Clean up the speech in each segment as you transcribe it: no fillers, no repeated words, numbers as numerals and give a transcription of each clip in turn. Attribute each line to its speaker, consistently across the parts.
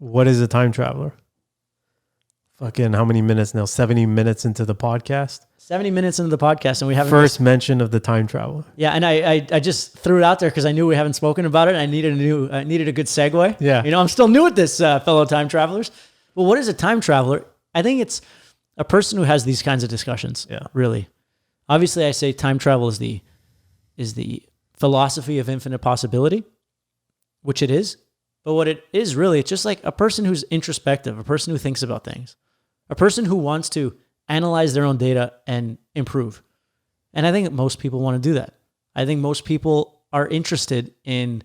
Speaker 1: what is a time traveler? Fucking how many minutes now? 70 minutes into the podcast?
Speaker 2: 70 minutes into the podcast, and we haven't...
Speaker 1: First mention of the time traveler.
Speaker 2: Yeah, and I just threw it out there because I knew we haven't spoken about it. I needed a good segue.
Speaker 1: Yeah.
Speaker 2: You know, I'm still new at this, fellow time travelers. Well, what is a time traveler? I think it's a person who has these kinds of discussions.
Speaker 1: Yeah.
Speaker 2: Really. Obviously, I say time travel is the philosophy of infinite possibility, which it is. But what it is really, it's just like a person who's introspective, a person who thinks about things, a person who wants to analyze their own data and improve. And I think most people want to do that. I think most people are interested in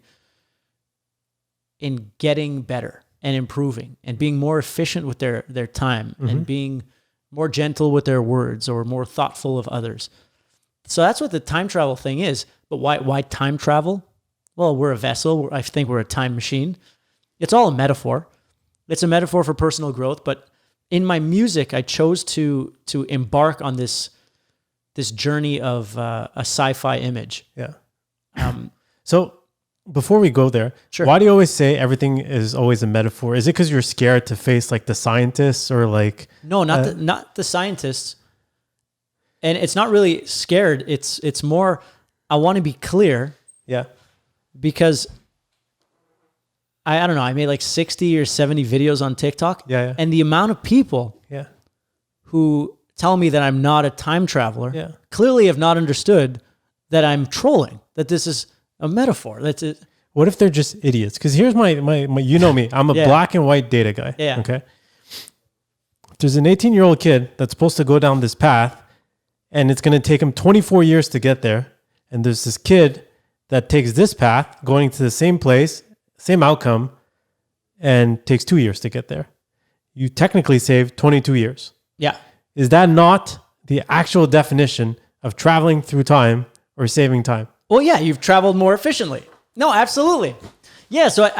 Speaker 2: getting better and improving and being more efficient with their time and being more gentle with their words or more thoughtful of others. So that's what the time travel thing is. But why time travel? Well, we're a vessel. I think we're a time machine. It's all a metaphor. It's a metaphor for personal growth. But in my music, I chose to embark on this journey of a sci-fi image.
Speaker 1: Yeah. So before we go there,
Speaker 2: Sure.
Speaker 1: Why do you always say everything is always a metaphor? Is it because you're scared to face like the scientists or like...
Speaker 2: No, not the scientists. And it's not really scared. It's more, I want to be clear.
Speaker 1: Yeah.
Speaker 2: Because I don't know, I made like 60 or 70 videos on TikTok.
Speaker 1: Yeah.
Speaker 2: And the amount of people
Speaker 1: Yeah.
Speaker 2: who tell me that I'm not a time traveler
Speaker 1: Yeah.
Speaker 2: clearly have not understood that I'm trolling, that this is a metaphor. That's it.
Speaker 1: What if they're just idiots? Because here's my you know me, I'm a
Speaker 2: Yeah.
Speaker 1: black and white data guy.
Speaker 2: Yeah.
Speaker 1: Okay. There's an 18-year-old kid that's supposed to go down this path and it's going to take him 24 years to get there. And there's this kid that takes this path going to the same place, same outcome, and takes 2 years to get there. You technically save 22 years.
Speaker 2: Yeah.
Speaker 1: Is that not the actual definition of traveling through time or saving time?
Speaker 2: Well, yeah, you've traveled more efficiently. No, absolutely. Yeah, so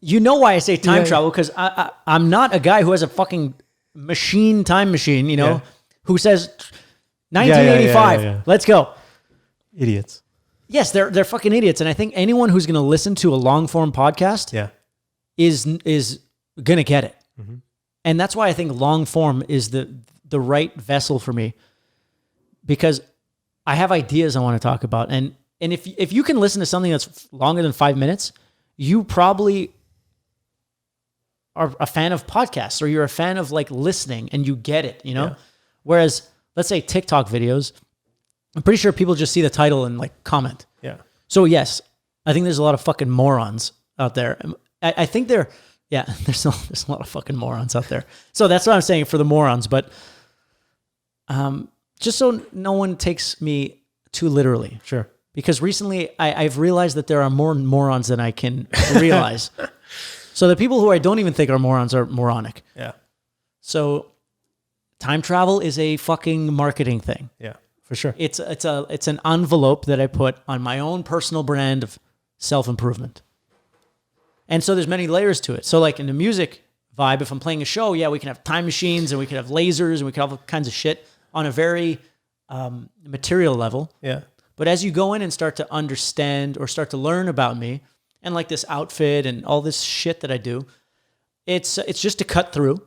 Speaker 2: you know why I say time travel, because I'm not a guy who has a fucking time machine, you know, who says 1985,
Speaker 1: yeah.
Speaker 2: let's go.
Speaker 1: Idiots.
Speaker 2: Yes, they're fucking idiots. And I think anyone who's going to listen to a long form podcast is going to get it. Mm-hmm. And that's why I think long form is the right vessel for me, because I have ideas I want to talk about. And if you can listen to something that's longer than 5 minutes, you probably are a fan of podcasts, or you're a fan of like listening and you get it, you know? Yeah. Whereas let's say TikTok videos, I'm pretty sure people just see the title and like comment.
Speaker 1: Yeah.
Speaker 2: So yes, I think there's a lot of fucking morons out there. I think there's a lot of fucking morons out there. So that's what I'm saying for the morons. But just so no one takes me too literally.
Speaker 1: Sure.
Speaker 2: Because recently I've realized that there are more morons than I can realize. So the people who I don't even think are morons are moronic.
Speaker 1: Yeah.
Speaker 2: So time travel is a fucking marketing thing.
Speaker 1: Yeah, for sure.
Speaker 2: It's an envelope that I put on my own personal brand of self-improvement. And so there's many layers to it. So like in the music vibe, if I'm playing a show, yeah, we can have time machines and we can have lasers and we can have all kinds of shit on a very material level.
Speaker 1: Yeah.
Speaker 2: But as you go in and start to understand or start to learn about me and like this outfit and all this shit that I do, it's just to cut through.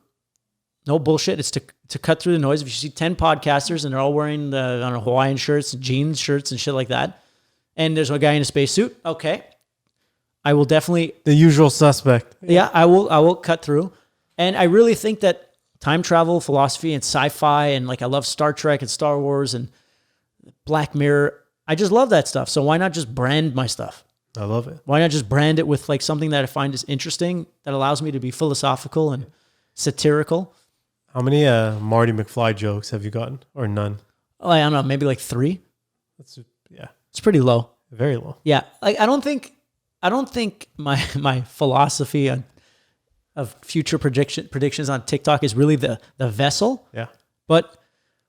Speaker 2: No bullshit. It's to cut through the noise. If you see 10 podcasters and they're all wearing Hawaiian shirts, jeans shirts and shit like that, and there's a guy in a spacesuit, okay, I will definitely...
Speaker 1: The usual suspect.
Speaker 2: Yeah, I will cut through. And I really think that time travel, philosophy, and sci-fi, and like I love Star Trek and Star Wars and Black Mirror. I just love that stuff. So why not just brand my stuff?
Speaker 1: I love it.
Speaker 2: Why not just brand it with like something that I find is interesting, that allows me to be philosophical and satirical?
Speaker 1: How many Marty McFly jokes have you gotten, or none?
Speaker 2: Oh, I don't know, maybe like 3.
Speaker 1: Yeah,
Speaker 2: it's pretty low.
Speaker 1: Very low.
Speaker 2: Yeah, like I don't think my philosophy of future predictions on TikTok is really the vessel.
Speaker 1: Yeah.
Speaker 2: But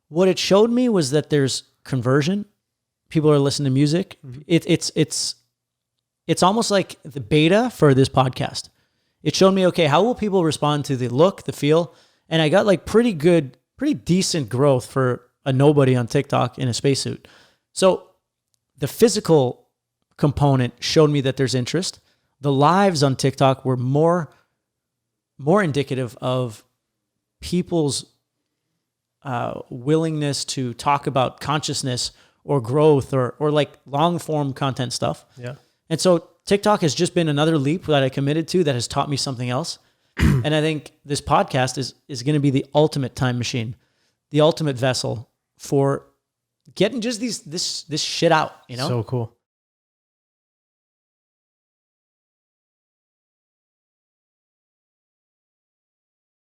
Speaker 2: what it showed me was that there's conversion. People are listening to music. Mm-hmm. It's almost like the beta for this podcast. It showed me, okay, how will people respond to the look, the feel? And I got like pretty decent growth for a nobody on TikTok in a spacesuit. So the physical component showed me that there's interest. The lives on TikTok were more more indicative of people's willingness to talk about consciousness or growth or like long form content stuff.
Speaker 1: Yeah.
Speaker 2: And so TikTok has just been another leap that I committed to that has taught me something else. And I think this podcast is going to be the ultimate time machine, the ultimate vessel for getting just this shit out, you know?
Speaker 1: So cool.